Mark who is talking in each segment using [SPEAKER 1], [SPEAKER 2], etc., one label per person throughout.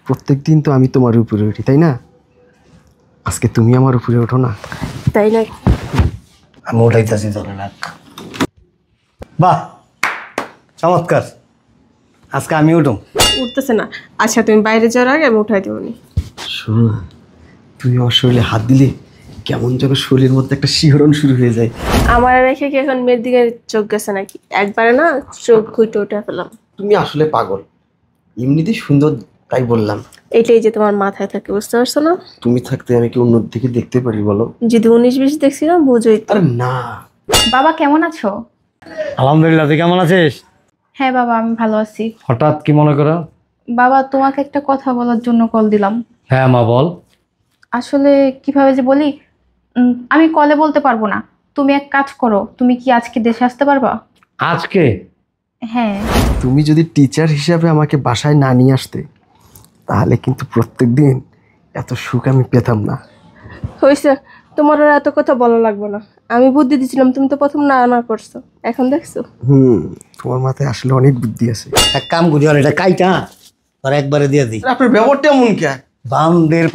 [SPEAKER 1] প্রত্যেকদিন তো আমি তোমার উপরে উঠি, তাই না? আজকে তুমি আমার উপরে ওঠো না,
[SPEAKER 2] তাই না?
[SPEAKER 3] আমি উঠাইতেছি তোর নাক। বাহ, চমৎকার। আজকে আমি উঠুম।
[SPEAKER 2] উঠতেছে না। আচ্ছা তুমি বাইরে যাওয়ার আগে আমি উঠাই দেবনি।
[SPEAKER 1] শোনো না, তুমি আমার শরীরে হাত দিলে কেমন যেন শরীরের মধ্যে একটা শিহরণ শুরু হয়ে যায়।
[SPEAKER 2] আমার রেখে কি এখন মেয়ের দিকে চোখ গেছে নাকি? একবারে না চোখ ঘুটে উঠে ফেলাম।
[SPEAKER 1] তুমি আসলে পাগল, এমনিতেই সুন্দর তাই বললাম।
[SPEAKER 2] এটাই যে তোমার মাথায় থাকে, বুঝতে পারছো না?
[SPEAKER 1] তুমি থাকতে আমি কি অন্য দিকে দেখতে পারি বলো?
[SPEAKER 2] যদি 19-20 দেখছিলাম বুঝোই তো।
[SPEAKER 1] আরে না।
[SPEAKER 4] বাবা কেমন আছো?
[SPEAKER 3] আলহামদুলিল্লাহ, তুই কেমন আছিস?
[SPEAKER 4] হ্যাঁ বাবা, আমি ভালো আছি।
[SPEAKER 3] হঠাৎ কি মনে করো?
[SPEAKER 4] বাবা, তোমাকে একটা কথা বলার জন্য কল দিলাম।
[SPEAKER 3] হ্যাঁ মা, বল।
[SPEAKER 4] আসলে কিভাবে যে বলি, আমি কলে বলতে পারবো না। তুমি এক কাজ করো, তুমি কি আজকে দেশে আসতে পারবা?
[SPEAKER 3] আজকে?
[SPEAKER 4] হ্যাঁ।
[SPEAKER 1] তুমি যদি টিচার হিসাবে আমাকে বাসায় না নিয়ে আসতে, তাহলে কিন্তু প্রত্যেকদিন এত সুখ আমি পেতাম না।
[SPEAKER 2] হয়েছে, তোমার আর এত কথা বলা লাগবে না। আমি বুদ্ধি দিছিলাম, তুমি তো প্রথম না না করছো, এখন দেখছো।
[SPEAKER 1] তোমার মাথায় আসলে অনেক বুদ্ধি আছে।
[SPEAKER 3] এক কাম করি, আর এটা কাইটা তোর একবারে দিয়ে দিই।
[SPEAKER 1] আপনার ব্যবহারটা এমন কে?
[SPEAKER 3] বান্দের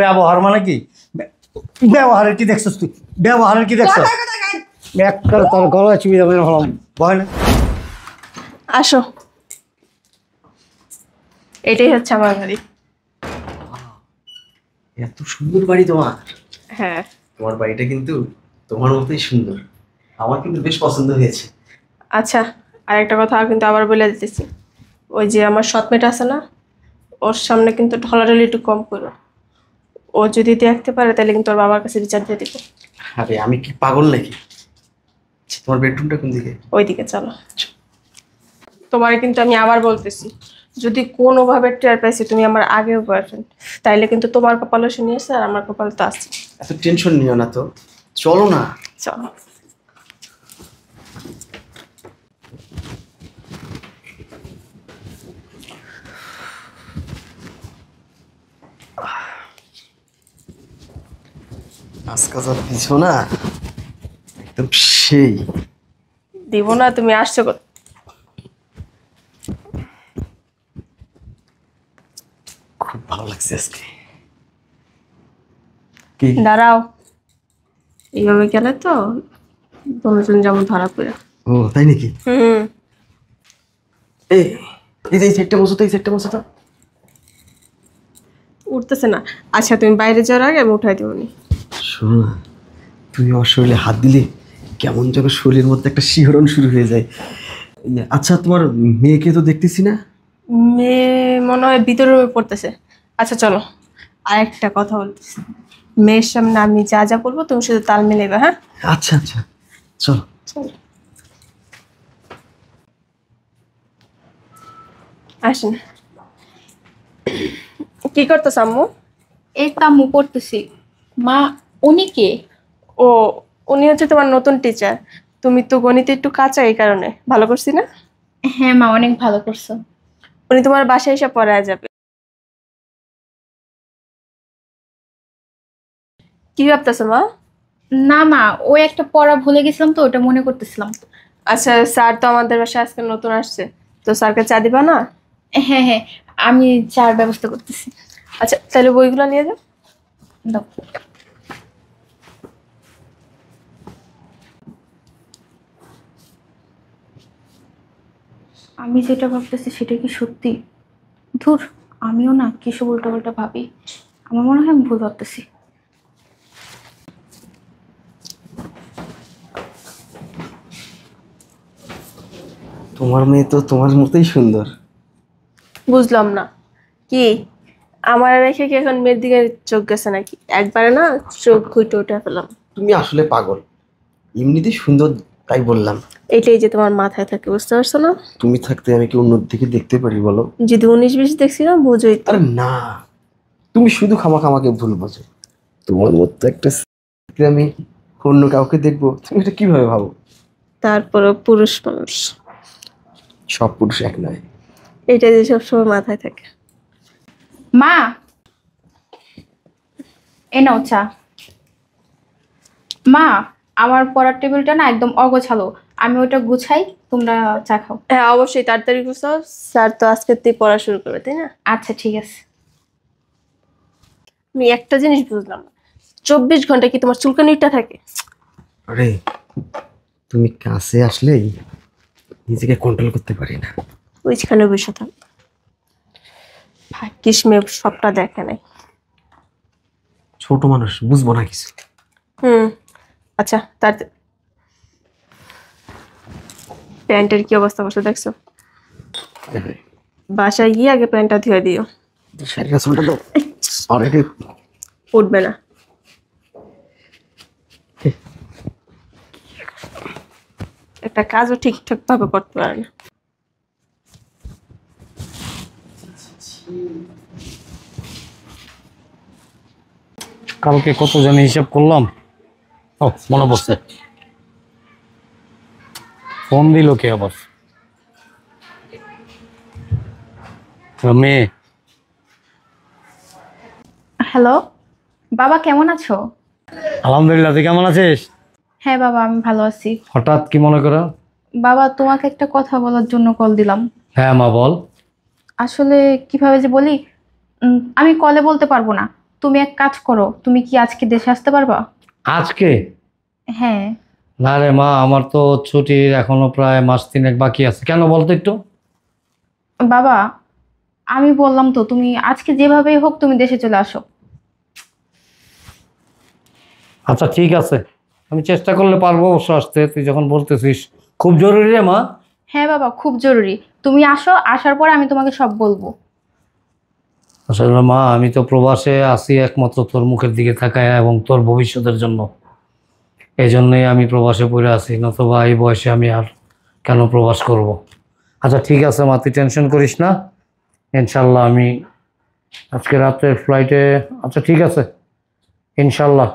[SPEAKER 3] ব্যবহার মানে কি? ব্যবহারের কি দেখছিস তুই? ব্যবহারের কি দেখছিস? একটা তোর গলায় চুপি যাবে হলাম, ভয় না?
[SPEAKER 2] আসো, এটাই হচ্ছে আমার বাড়ি।
[SPEAKER 1] এত সুন্দর বাড়ি তোমার।
[SPEAKER 2] হ্যাঁ।
[SPEAKER 1] তোমার বাড়িটা কিন্তু তোমার মতোই সুন্দর, আমার কিন্তু বেশ পছন্দ হয়েছে।
[SPEAKER 2] আচ্ছা, আর একটা কথা কিন্তু আবার বলে দিতেছি, ওই যে আমার সৎমেট আছে না, ওর সামনে কিন্তু ঢলাঢলি একটু কম করো। ও যদি দেখতে পারে তাহলে কিন্তু ওর বাবার কাছে বিচার দিয়ে দিব।
[SPEAKER 1] আরে আমি কি পাগল নাকি? তোমার বেডরুমটা কোন দিকে?
[SPEAKER 2] ওইদিকে চলো। তোমার কিন্তু আমি আবার বলতেছি, যদি কোনোভাবে টের পাইছি তুমি আমার আগেও বয়ফ্রেন্ড, তাইলে কিন্তু তোমার কপালও শুনিয়েছে আর আমার কপাল তো আছে।
[SPEAKER 1] এত টেনশন নিও না তো, চলো না।
[SPEAKER 2] চলো।
[SPEAKER 1] আজকে যা দিছো না, একদম সেই।
[SPEAKER 2] দিব না, তুমি আসছো
[SPEAKER 1] খুব ভালো লাগছে আজকে। কি?
[SPEAKER 2] দাঁড়াও, এইভাবে গেলে তো দুজন যেমন ধরা পড়ে।
[SPEAKER 1] ও তাই নাকি? এই এই যে সেটটা বসো তো, এই সেটটা বসো তো।
[SPEAKER 2] উঠতেছে না। আচ্ছা তুমি বাইরে যাওয়ার আগে আমি উঠাই দেবনি।
[SPEAKER 1] শোনো না, তুমি আমার শরীরে হাত দিলে কেমন যেন শরীরের মধ্যে একটা শিহরণ শুরু হয়ে যায়। আচ্ছা, তোমার মেয়েকে তো দেখতেছি না।
[SPEAKER 2] মেয়ে মনে হয় ভিতরে রুমে পড়তেছে। আচ্ছা চলো, আর একটা কথা বলতেছি, মেয়ের সামনে আমি যা যা বলবো তুমি শুধু তাল মিলাবে। হ্যাঁ
[SPEAKER 1] আচ্ছা আচ্ছা, চলো।
[SPEAKER 2] চলো আসেন। কি করতেছ আম্মু?
[SPEAKER 4] এই তো আম্মু পড়তেছি। মা, উনি কে?
[SPEAKER 2] ও, উনি হচ্ছে তোমার নতুন টিচার। তুমি তো গণিতে একটু কাঁচা, এই কারণে। ভালো করছি না?
[SPEAKER 4] হ্যাঁ মা, অনেক ভালো করছো।
[SPEAKER 2] উনি তোমার বাসায় এসে পড়ায় যাবে। কি ভাবতেছো মা?
[SPEAKER 4] না মা, ওই একটা পড়া ভুলে গেছিলাম তো, ওটা মনে করতেছিলাম।
[SPEAKER 2] আচ্ছা, স্যার তো আমাদের বাসায় আজকে নতুন আসছে, তো স্যারকে চা দিবা না?
[SPEAKER 4] হ্যাঁ হ্যাঁ, আমি চার ব্যবস্থা করতেছি।
[SPEAKER 2] আচ্ছা তাহলে বইগুলো নিয়ে যাও।
[SPEAKER 4] দাও। আমি যেটা ভাবতেছি সেটা কি সত্যি? ধুর, আমিও না কিসব উল্টাপাল্টা ভাবি। আমার মনে হয় আমি ভুল ভাবতেছি।
[SPEAKER 1] তোমার মেয়ে তো তোমার মতোই সুন্দর।
[SPEAKER 2] বুঝলাম না, কি আমার রেখে কি এখন মেয়ের দিকে চোখ গেছে নাকি? একবারে না চোখ ঘুটে উঠে ফেলাম।
[SPEAKER 1] তুমি আসলে পাগল, এমনিতেই সুন্দর তাই বললাম।
[SPEAKER 2] এটাই যে তোমার মাথায় থাকে, বুঝতে পারছো না?
[SPEAKER 1] তুমি থাকতে আমি কি অন্য দিকে দেখতে পারি বলো?
[SPEAKER 2] যদি 19-20 দেখছিলাম বুঝোই তো।
[SPEAKER 1] আরে না, তুমি শুধু খামাখা আমাকে ভুল বোঝো। তোমার মতো একটা ছেলেকে আমি অন্য কাউকে দেখবো, তুমি এটা কিভাবে ভাবো?
[SPEAKER 2] তারপরে পুরুষ মানুষ,
[SPEAKER 1] সব পুরুষ এক নয়।
[SPEAKER 2] এটা যে সবসময় মাথায় থাকে।
[SPEAKER 4] মা, এ নাও চা। মা, আমার পড়ার টেবিলটা না একদম অগোছালো, আমি ওটা গুছাই, তোমরা চা খাও।
[SPEAKER 2] হ্যাঁ অবশ্যই তাড়াতাড়ি করছো, স্যার তো আজকে তুই পড়া শুরু করবে তাই না?
[SPEAKER 4] আচ্ছা ঠিক আছে।
[SPEAKER 2] আমি একটা জিনিস বুঝলাম না, 24 ঘন্টা কি তোমার চুলকানিটা থাকে?
[SPEAKER 1] আরে তুমি কাছে আসলেই নিজেকে কন্ট্রোল করতে পারি না।
[SPEAKER 2] ওইখানে বসে থাক, ভাগ্যিস মেয়ে সবটা দেখে নাই।
[SPEAKER 1] ছোট মানুষ, বুঝবো না কিছু।
[SPEAKER 2] আচ্ছা তার প্যান্টের কি অবস্থা করছো দেখছো? বাসায় গিয়ে আগে প্যান্টটা ধুয়ে দিও।
[SPEAKER 1] শাড়িটা চুলটা দাও। অলরেডি
[SPEAKER 2] উঠবে না। একটা কাজও ঠিকঠাক ভাবে করতে পারে না।
[SPEAKER 3] কালকে কত জানি হিসাব করলাম। ও মনে পড়ছে, ফোন দিল কে আবার? মেয়ে।
[SPEAKER 4] হ্যালো বাবা, কেমন আছো?
[SPEAKER 3] আলহামদুলিল্লাহ, তুই কেমন আছিস?
[SPEAKER 4] হ্যাঁ বাবা, আমি ভালো আছি।
[SPEAKER 3] হঠাৎ কি মনে করো?
[SPEAKER 4] বাবা, তোমাকে একটা কথা বলার জন্য কল দিলাম।
[SPEAKER 3] হ্যাঁ মা বল।
[SPEAKER 4] আসলে কিভাবে যে বলি, আমি কলে বলতে পারবো না। তুমি এক কাজ করো, তুমি কি আজকে দেশে আসতে পারবা?
[SPEAKER 3] আজকে?
[SPEAKER 4] হ্যাঁ।
[SPEAKER 3] না রে মা, আমার তো ছুটির এখনো প্রায় মাস 3 বাকি আছে। কেন বলতো একটু?
[SPEAKER 4] বাবা, আমি বললাম তো, তুমি আজকে যেভাবেই হোক তুমি দেশে চলে আসো।
[SPEAKER 3] আচ্ছা ঠিক আছে, আমি চেষ্টা করলে পারবো অবশ্য আসতে। তুই যখন বলতেছিস খুব জরুরি রে মা।
[SPEAKER 4] হ্যাঁ বাবা, খুব জরুরি। তুমি আসো, আসার পর আমি তোমাকে সব বলবো।
[SPEAKER 3] আসলে মা, আমি তো প্রবাসে আছি একমাত্র তোর মুখের দিকে তাকায় এবং তোর ভবিষ্যতের জন্য। এই জন্যই আমি প্রবাসে পড়ে আছি, নতুবা এই বয়সে আমি আর কেন প্রবাস করব। আচ্ছা ঠিক আছে মা, তুই টেনশন করিস না। ইনশাল্লাহ আমি আজকে রাতের ফ্লাইটে। আচ্ছা ঠিক আছে, ইনশাল্লাহ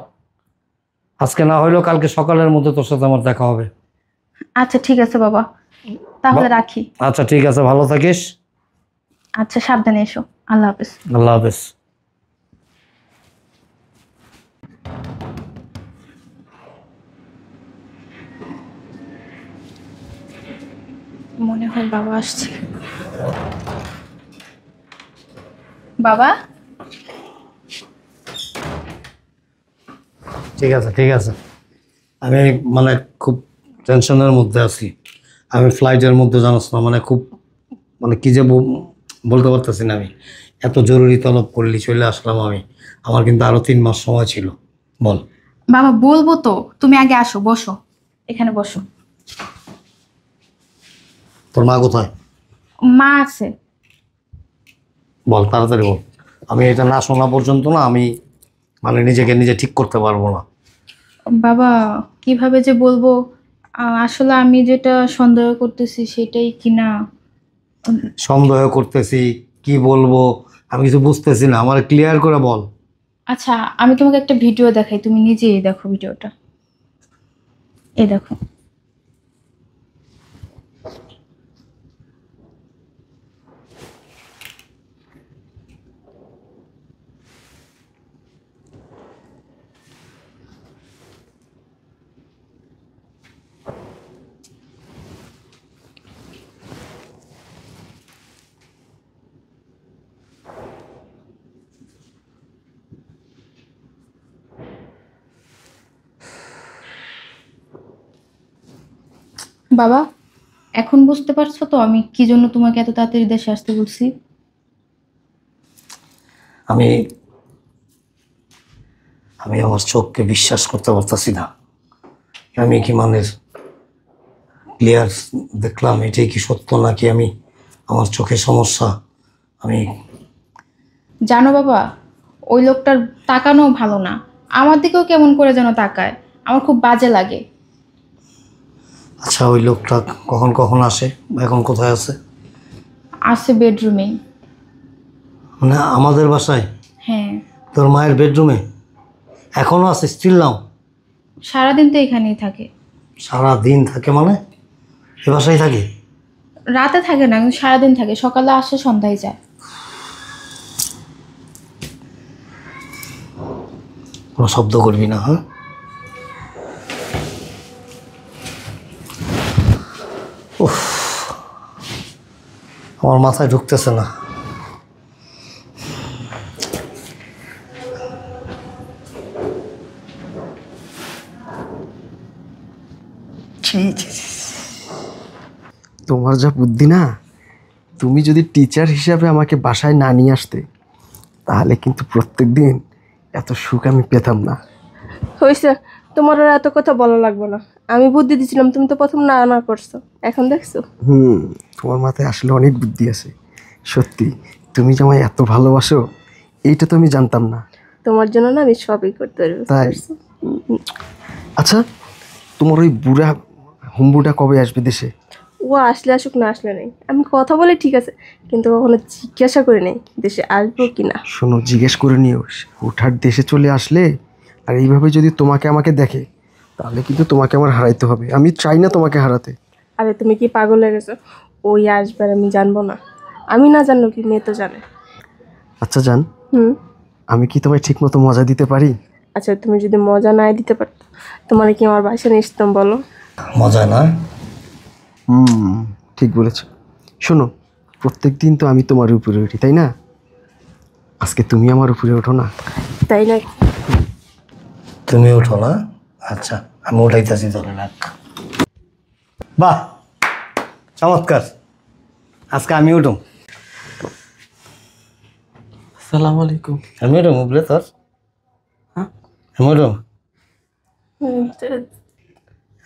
[SPEAKER 3] আজকে না হইলেও কালকে সকালের মধ্যে তোর সাথে আমার দেখা হবে।
[SPEAKER 4] আচ্ছা ঠিক আছে বাবা, তাহলে রাখি।
[SPEAKER 3] আচ্ছা ঠিক আছে, ভালো থাকিস।
[SPEAKER 4] আচ্ছা, সাবধানে এসো। আল্লাহ হাফেজ।
[SPEAKER 3] আল্লাহ হাফেজ।
[SPEAKER 4] মনে হয় বাবা আসছে। বাবা,
[SPEAKER 3] ঠিক আছে ঠিক আছে, আমি মানে খুব টেনশনের মধ্যে আছি। আমি ফ্লাইটের মধ্যে জানাস না, মানে খুব মানে কি যে বলতে পারতেছি না। আমি এত জরুরি তলব করলি চলে আসলাম আমি। আমার কিন্তু আরো 3 মাস সময় ছিল। বল।
[SPEAKER 4] বাবা বলবো তো, তুমি আগে আসো, বসো, এখানে বসো।
[SPEAKER 3] তোর মা কোথায়?
[SPEAKER 4] মা আছে।
[SPEAKER 3] বল তাড়াতাড়ি বল। আমি এটা না শোনা পর্যন্ত না আমি মানে নিজেকে নিজে ঠিক করতে পারবো না।
[SPEAKER 4] বাবা কিভাবে যে বলবো, আসলে আমি যেটা সন্দেহ করতেছি সেটাই কিনা।
[SPEAKER 3] সন্দেহ করতেছি, কি বলবো আমি কিছু বুঝতেছি না, আমার ক্লিয়ার করে বল।
[SPEAKER 4] আচ্ছা, আমি তোমাকে একটা ভিডিও দেখাই, তুমি নিজেই দেখো ভিডিওটা। এই দেখো। বাবা, এখন বুঝতে পারছো তো আমি কি জন্য তোমাকে এত তাড়াতাড়ি দেশে আসতে বলছি?
[SPEAKER 3] আমি আমি আমার চোখকে বিশ্বাস করতে পারতেছি না। আমি কি মানে ক্লিয়ার দেখলাম, এটাই কি সত্য নাকি আমি আমার চোখের সমস্যা? আমি
[SPEAKER 4] জানো বাবা, ওই লোকটার তাকানো ভালো না, আমার দিকেও কেমন করে যেন তাকায়, আমার খুব বাজে লাগে।
[SPEAKER 3] আচ্ছা, ওই লোকটা কখন কখন আসে বা এখন কোথায় আছে?
[SPEAKER 4] আছে বেডরুমে।
[SPEAKER 3] মানে আমাদের বাসায়?
[SPEAKER 4] হ্যাঁ।
[SPEAKER 3] তোর মায়ের বেডরুমে এখনো আছে? Still now?
[SPEAKER 4] সারাদিন তো এখানেই থাকে।
[SPEAKER 3] সারা দিন থাকে মানে এ বাসায় থাকে?
[SPEAKER 4] রাতে থাকে না, কিন্তু সারাদিন থাকে, সকালে আসে সন্ধ্যায় যায়।
[SPEAKER 3] কোনো শব্দ করবি না, হ্যাঁ? উফ, আমার মাথায় ঢুকতেছে না।
[SPEAKER 1] তোমার যা বুদ্ধি না, তুমি যদি টিচার হিসাবে আমাকে বাসায় না নিয়ে আসতে তাহলে কিন্তু প্রত্যেকদিন এত সুখ আমি পেতাম না।
[SPEAKER 2] হয়েছে, তোমার আর এত কথা বলা লাগবে না। আমি বুদ্ধি দিছিলাম, তুমি তো প্রথম না না করছো, এখন দেখছো।
[SPEAKER 1] তোমার মাথায় আসলে অনেক বুদ্ধি আছে। সত্যি, তুমি যে আমায় এত ভালোবাসো এইটা তো আমি জানতাম না।
[SPEAKER 2] তোমার জন্য না আমি সবই করতে পারবো।
[SPEAKER 1] তাই? আচ্ছা, তোমার ওই বুড়া হুম্বুটা কবে আসবে দেশে?
[SPEAKER 2] ও আসলে আসুক, না আসলে নেই, আমি কথা বলে ঠিক আছে, কিন্তু কখনো জিজ্ঞাসা করে নেই দেশে আসবো কি না।
[SPEAKER 1] শোনো, জিজ্ঞেস করে নিও। হুটহাট দেশে চলে আসলে আর এইভাবে যদি তোমাকে আমাকে দেখে তাহলে কিন্তু তোমাকে আমার হারাইতে হবে। আমি চাই না তোমাকে হারাতে।
[SPEAKER 2] আরে তুমি কি পাগল হয়ে গেছো? ওই আসবে আর আমি জানবো না? আমি না জানলো কি, মেয়ে তো জানে।
[SPEAKER 1] আচ্ছা জান,
[SPEAKER 2] হুম।
[SPEAKER 1] আমি কি তোমায় ঠিক মতো মজা দিতে পারি?
[SPEAKER 2] আচ্ছা, তুমি যদি মজা নাই দিতে পারতো, তোমার কি আমার বাসায় নিয়ে আসতাম বলো?
[SPEAKER 3] মজা না?
[SPEAKER 1] ঠিক বলেছো। শোনো, প্রত্যেক দিন তো আমি তোমার উপরে উঠি, তাই না? আজকে তুমি আমার উপরে ওঠো না।
[SPEAKER 2] তাই না?
[SPEAKER 3] তুমি উঠো না? আচ্ছা, আমি উঠাইতেছি ধরে রাখ। বাহ, চমৎকার। আজকে আমি উঠুম।
[SPEAKER 1] আসসালামু আলাইকুম।
[SPEAKER 3] আমি উঠুম উপরে তোর?
[SPEAKER 1] হ্যাঁ?
[SPEAKER 3] আমি উঠুম?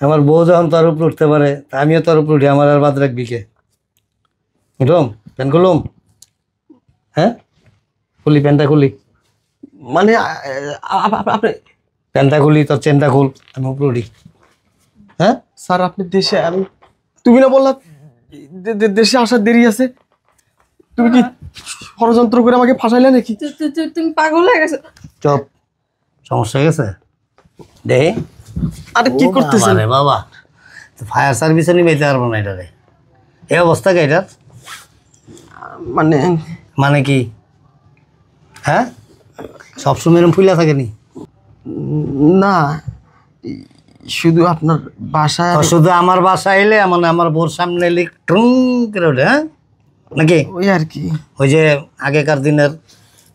[SPEAKER 3] আমার বউ যখন তোর উপরে উঠতে পারে তা আমিও তোর উপরে উঠি, আমার আর বাদ রাখবি কে? উঠুম? প্যান্ট খুলুম? হ্যাঁ, খুলি, প্যান্টটা খুলি।
[SPEAKER 1] মানে আপনি
[SPEAKER 3] প্যান্টটা খুলি, তোর চেনটা খুল, আমি উপরে উঠি। হ্যাঁ,
[SPEAKER 1] স্যার, আপনি দেশে, আমি তুমি না বললা দেশে আসার দেরি আছে? তুমি কি ষড়যন্ত্র করে আমাকে ফাঁসাইলে নাকি?
[SPEAKER 2] তুমি পাগল হয়ে গেছো?
[SPEAKER 3] চপ, সমস্যা হয়ে গেছে দে।
[SPEAKER 1] আরে কি করতেছেন?
[SPEAKER 3] রে বাবা, ফায়ার সার্ভিসে নিয়ে বেঁচে পারবো না এটা রে। এই অবস্থা কে এটার?
[SPEAKER 1] মানে
[SPEAKER 3] মানে কি? হ্যাঁ, সবসময় এরকম ফুলা থাকেনি?
[SPEAKER 1] না, শুধু আপনার বাসায়
[SPEAKER 3] শুধু আমার বাসা এলে মানে আমার বোর সামনে এলে টুং করে ওঠে, হ্যাঁ নাকি?
[SPEAKER 1] ওই আর কি।
[SPEAKER 3] ওই যে আগেকার দিনের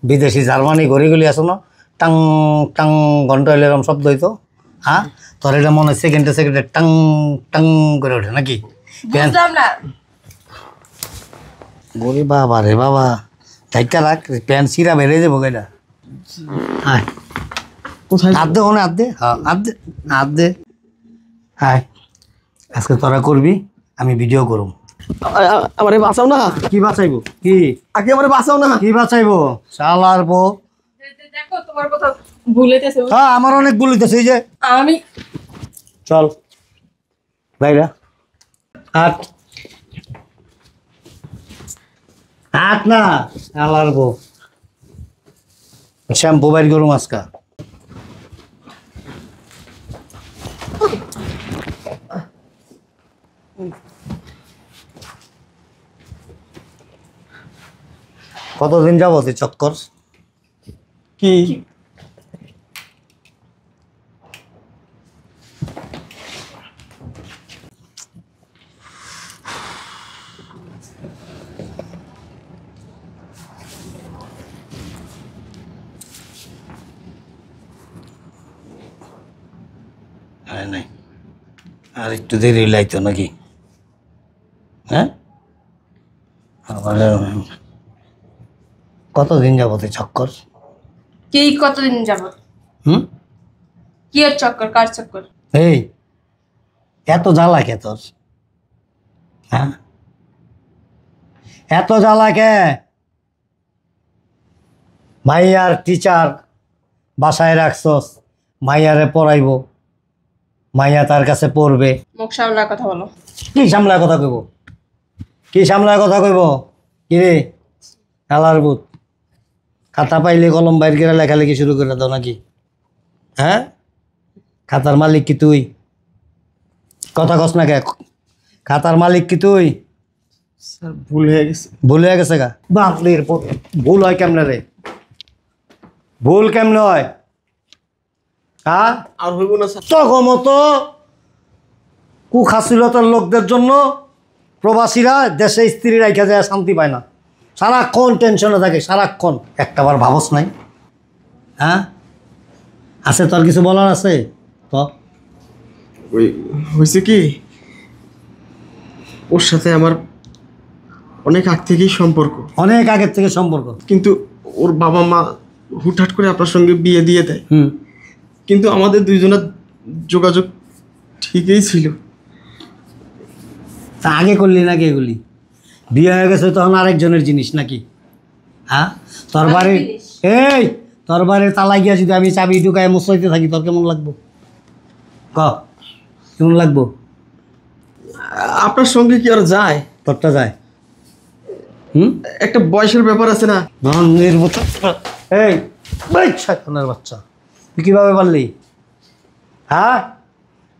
[SPEAKER 3] বিদেশি জার্মানি ঘড়িগুলি আছে না, টাং টাং ঘন্টা হইলে এরকম শব্দ হইতো। হ্যাঁ, তোর এটা মনে হয় সেকেন্ডে সেকেন্ডে টাং টাং করে ওঠে নাকি?
[SPEAKER 2] বুঝলাম না।
[SPEAKER 3] গরি বাবা রে বাবা, ধাক্কা রাখ, প্যান্ট সিরা বেড়ে যাবো এটা। হ্যাঁ,
[SPEAKER 1] কোথায়?
[SPEAKER 3] হাত দে, ওনে হাত দে, হ্যাঁ হাত দে, হাত দে। হ্যাঁ, আজকে তোরা করবি, আমি ভিডিও করুম।
[SPEAKER 1] আমারে বাঁচাও না।
[SPEAKER 3] কি বাঁচাইবো? কি
[SPEAKER 1] আগে আমারে বাঁচাও না।
[SPEAKER 3] কি বাঁচাইবো? শালার বউ।
[SPEAKER 2] দেখো তোমার কথা ভুলেতেছে।
[SPEAKER 3] হ্যাঁ, আমার অনেক বলিতেছে। এই যে
[SPEAKER 2] আমি
[SPEAKER 3] চল বাইরা, হাট হাট না, শালার বউ। শ্যাম্পু বাইর করুম আজকা। কতদিন যাবত এই চক্কর?
[SPEAKER 1] কি
[SPEAKER 3] নাই, আর একটু দেরি লাইতো নাকি? হ্যাঁ, কতদিন যাবত এই চক্কর?
[SPEAKER 2] কি কতদিন যাবত?
[SPEAKER 3] হুম,
[SPEAKER 2] কি আর চক্কর, কার চক্কর?
[SPEAKER 3] এই এত জ্বালা কে তোর? হ্যাঁ, এত জ্বালা কে? মাইয়ার টিচার বাসায় রাখছস, মাইয়ারে পড়াইবো, মাইয়া তার কাছে পড়বে।
[SPEAKER 2] মুখ সামলার কথা বলো।
[SPEAKER 3] কি সামলায় কথা কইব? কি সামলায় কথা কইব? কি রে আলার বুত, খাতা পাইলে কলম বাইর করে লেখালেখি শুরু করে দাও নাকি? হ্যাঁ, খাতার মালিক কি তুই? কথা কস না কে? খাতার মালিক কি তুই?
[SPEAKER 1] স্যার, ভুল হয়ে গেছে।
[SPEAKER 3] ভুল হয়ে গেছে গা? বাপলির পুত, ভুল হয় কেমনে রে? ভুল কেমনে হয়? হ্যাঁ,
[SPEAKER 1] আর হইব না স্যার।
[SPEAKER 3] তখন মতো কুখাসিলতার লোকদের জন্য প্রবাসীরা দেশে স্ত্রী রাইখা যায় শান্তি পায় না, সারাক্ষণ টেনশনে থাকে, সারাক্ষণ। একটাবার ভাবস নাই? হ্যাঁ আছে, তোর কিছু বলার আছে তো?
[SPEAKER 1] ওই হয়েছে কি, ওর সাথে আমার অনেক আগ থেকেই সম্পর্ক,
[SPEAKER 3] অনেক আগের থেকে সম্পর্ক।
[SPEAKER 1] কিন্তু ওর বাবা মা হুটহাট করে আপনার সঙ্গে বিয়ে দিয়ে দেয়।
[SPEAKER 3] হুম।
[SPEAKER 1] কিন্তু আমাদের দুইজনের যোগাযোগ ঠিকই ছিল।
[SPEAKER 3] তা আগে করলি নাকি এগুলি? বিয়ে হয়ে গেছে তখন আরেকজনের জিনিস নাকি? হ্যাঁ তোর বাড়ির, এই তোর বাড়ির তালায় গিয়া যদি আমি চাবি ঢুকায় মুসাইতে থাকি, তোর কেমন লাগবো? ক কেমন লাগবো?
[SPEAKER 1] আপনার সঙ্গে কি আর যায়?
[SPEAKER 3] তোরটা যায়। হুম।
[SPEAKER 1] একটা বয়সের ব্যাপার আছে না?
[SPEAKER 3] নন্দির মতো। এই শয়তানের বাচ্চা, তুই কিভাবে পারলি? হ্যাঁ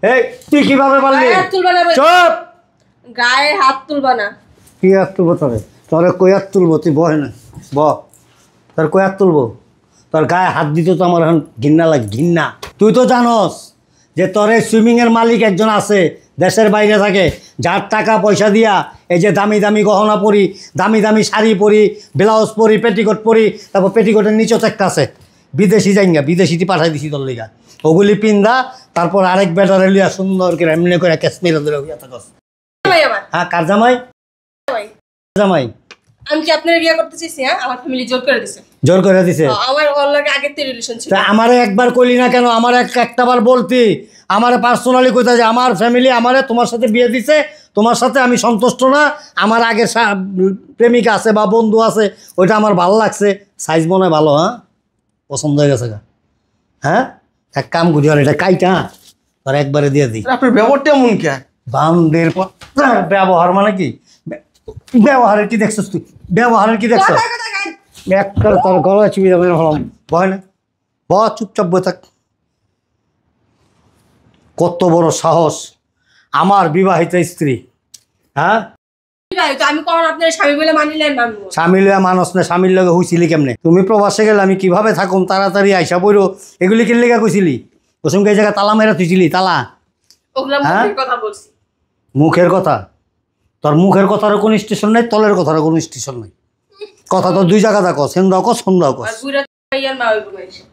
[SPEAKER 3] এই তুই কিভাবে পারলি?
[SPEAKER 2] গায়ে হাত তুলবা না ভাই।
[SPEAKER 3] চুপ।
[SPEAKER 2] গায়ে হাত তুলবা না।
[SPEAKER 3] কি হাত তুলবো তোরে? তোরে কই হাত তুলবো? তুই বহে না, তোর কই হাত তুলবো? তোর গায়ে হাত দিতে তো আমার এখন ঘৃণা লাগে, ঘৃণা। তুই তো জানোস যে তোর এই সুইমিংয়ের মালিক একজন আছে, দেশের বাইরে থাকে, যার টাকা পয়সা দিয়া এই যে দামি দামি গহনা পরি, দামি দামি শাড়ি পরি, ব্লাউজ পরি, পেটিকোট পরি, তারপর পেটিকোটের নিচেও একটা আছে বিদেশি জাইঙ্গা, বিদেশিটি পাঠাই দিছি তোর লিগা, ওগুলি পিন্দা তারপর আরেক বেটারে লিয়া সুন্দর করে এমনি করে কাশ্মীরে ধরে হইয়া থাকস।
[SPEAKER 2] ভাই আমার
[SPEAKER 3] হ্যাঁ কার জামাই?
[SPEAKER 2] ভাই,
[SPEAKER 3] জামাই
[SPEAKER 2] আমি কি আপনার বিয়ে করতে চাইছি? হ্যাঁ, আমার ফ্যামিলি জোর করে দিছে।
[SPEAKER 3] জোর করে দিছে।
[SPEAKER 2] আমার ওর লাগে আগের থেকে রিলেশন ছিল।
[SPEAKER 3] তা আমারে একবার কইলি না কেন? আমার একটাবার বলতি, আমার পার্সোনালি কইতা যে আমার ফ্যামিলি আমারে তোমার সাথে বিয়ে দিছে, তোমার সাথে আমি সন্তুষ্ট না, আমার আগের প্রেমিকা আছে বা বন্ধু আছে, ওইটা আমার ভালো লাগছে, সাইজ মনে হয় ভালো, হ্যাঁ পছন্দ হয়ে গেছে গা। হ্যাঁ এক কাম করি, আর এটা কাইটা তোর একবারে দিয়ে দিই।
[SPEAKER 1] আপনার ব্যবহারটা এমন কে?
[SPEAKER 3] বান্দের ব্যবহার মানে কি? ব্যবহারের কি দেখছিস তুই? ব্যবহারের কি দেখছিস? একটা তোর গলায় চিবি যাবে হলাম, ভয় না, চুপচাপ বয়ে থাক। কত বড় সাহস আমার বিবাহিত স্ত্রী, হ্যাঁ
[SPEAKER 2] আমি কখন আপনার স্বামী বলে মানিলেন? মানবো
[SPEAKER 3] স্বামী লইয়া মানুষ না, স্বামীর লগে হইছিলি কেমনে? তুমি প্রবাসে গেলে আমি কিভাবে থাকুম, তাড়াতাড়ি আইসা পড়ো, এগুলি কিনলে গা কইছিলি? ওসমকে এই জায়গায় তালা মেরা তুইছিলি, তালা?
[SPEAKER 2] ওগুলা
[SPEAKER 3] হ্যাঁ?
[SPEAKER 2] মুখের কথা বলছি।
[SPEAKER 3] মুখের কথা? তোর মুখের কথারও কোনো স্টেশন নাই, তলের কথারও কোনো স্টেশন নাই। কথা তো দুই জায়গা থাকো, সেন্দাও কস সন্ধ্যাও কস।
[SPEAKER 2] আর বুইরা মাইয়ার মা হইব না এসে।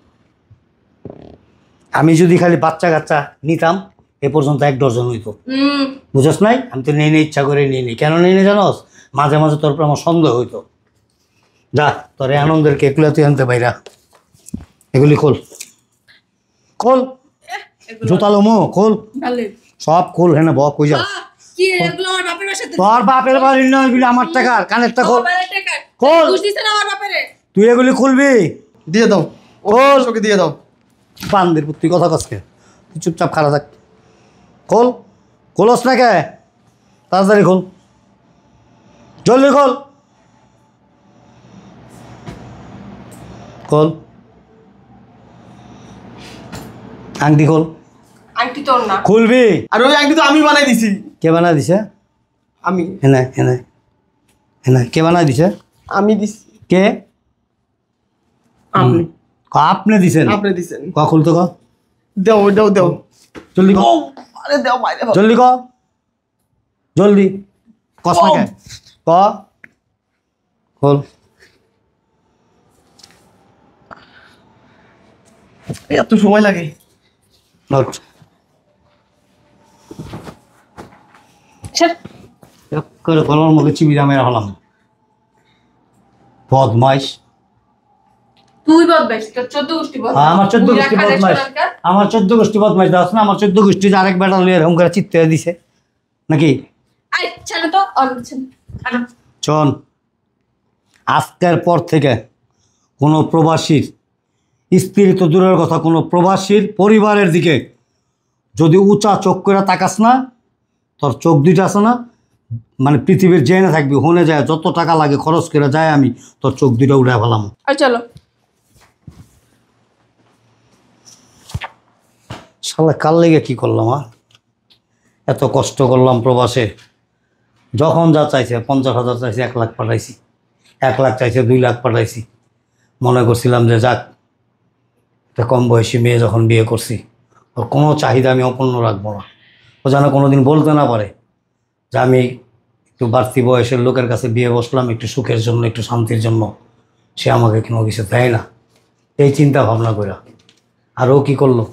[SPEAKER 3] আমি যদি খালি বাচ্চা কাচ্চা নিতাম এ পর্যন্ত 1 ডজন হইতো, বুঝছ নাই? আমি তো নিয়ে ইচ্ছা করে নিয়ে নিই। কেন নিয়ে জানোস? মাঝে মাঝে তোর উপর আমার সন্দেহ হইতো। যা তোর এই আনন্দের কেকগুলো তুই আনতে বাইরা, এগুলি খোল, খোল জুতালো মো খোল, সব খোল। হ্যাঁ বক কই যাও?
[SPEAKER 2] কি এগুলো আমার বাপের বাসাতে?
[SPEAKER 3] তোর বাপের বাড়ির নয়, এগুলি আমার টাকার, কানেরটা খোল,
[SPEAKER 2] মোবাইলের টাকা
[SPEAKER 3] খোল।
[SPEAKER 2] ঘুষ দিছেন আমার বাপেরে।
[SPEAKER 3] তুই এগুলি খুলবি?
[SPEAKER 1] দিয়ে দাও,
[SPEAKER 3] খোল।
[SPEAKER 1] ওকে দিয়ে দাও।
[SPEAKER 3] বান্দের তুই কথা কসকে, তুই চুপচাপ খাড়া থাক। খোল, খোলস না কে? তাড়াতাড়ি খোল, জলদি খোল, খোল। আংটি খোল,
[SPEAKER 2] আংটি তোর না।
[SPEAKER 3] খুলবি?
[SPEAKER 1] আর ওই আংটি তো আমি বানাই দিছি।
[SPEAKER 3] কে বানাই দিছে?
[SPEAKER 1] আমি
[SPEAKER 3] এনে এনে এনে কে বানাই দিছে?
[SPEAKER 1] আমি দিছি।
[SPEAKER 3] কে?
[SPEAKER 1] আপনি
[SPEAKER 3] আপনি দিছেন?
[SPEAKER 1] আপনি দিছেন।
[SPEAKER 3] ক খুলতো ক,
[SPEAKER 1] দাও দাও দাও।
[SPEAKER 3] জলদি ক,
[SPEAKER 1] ও আরে দাও মাইরে দাও।
[SPEAKER 3] জলদি ক, জলদি কস না কে, ক খোল।
[SPEAKER 1] এত সময় লাগে?
[SPEAKER 3] নোট
[SPEAKER 2] স্যার
[SPEAKER 3] করে গলার মধ্যে চিবিরা মেরা হলাম। বদমাইশ,
[SPEAKER 2] তুই বদমাইশ, তোর 14 গোষ্ঠী বদমাইশ।
[SPEAKER 3] আমার 14
[SPEAKER 2] বুইরা
[SPEAKER 3] গোষ্ঠী
[SPEAKER 2] খাদেশ
[SPEAKER 3] বদমাইশ,
[SPEAKER 2] কোনানকার।
[SPEAKER 3] আমার 14 গোষ্ঠী বদমাইশ দাস না, আমার 14 গোষ্ঠী যে আরেক বেটা লিয়ে এরকম করে চিত্তে দিছে নাকি?
[SPEAKER 2] আই ছাড়ো তো, অনছেন ছাড়ো।
[SPEAKER 3] চল আজকের পর থেকে কোনো প্রবাসীর স্ত্রী তো দূরের কথা, কোনো প্রবাসীর পরিবারের দিকে যদি উঁচা চোখ করে তাকাস না, তোর চোখ দুইটা আছে না, মানে পৃথিবীর জেনে থাকবি, হনে যায় যত টাকা লাগে খরচ করে যায়, আমি তোর চোখ দুইটা উড়ে ফেলাম।
[SPEAKER 2] আর চলো।
[SPEAKER 3] শালা কাল লেগে কী করলাম? এত কষ্ট করলাম প্রবাসে, যখন যা চাইছে 50,000 চাইছে 1 লাখ পাঠাইছি, 1 লাখ চাইছে 2 লাখ পাঠাইছি। মনে করছিলাম যে যাক, একটা কম বয়সী মেয়ে যখন বিয়ে করছি, ওর কোনো চাহিদা আমি অপূর্ণ রাখবো না, ও যেন কোনো দিন বলতে না পারে যে আমি একটু বাড়তি বয়সের লোকের কাছে বিয়ে বসলাম একটু সুখের জন্য, একটু শান্তির জন্য, সে আমাকে কোনো কিছু দেয় না, এই চিন্তা ভাবনা করে। আর ও কী করলো?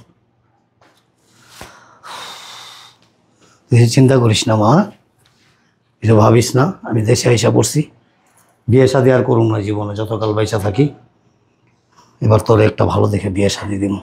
[SPEAKER 3] তুই চিন্তা করিস না মা, কিছু ভাবিস না। আমি দেশে আইসা পড়ছি, বিয়ে শাদি আর করুম না জীবনে, যতকাল বাইসা থাকি। এবার তোর একটা ভালো দেখে বিয়ে শাদি দিব।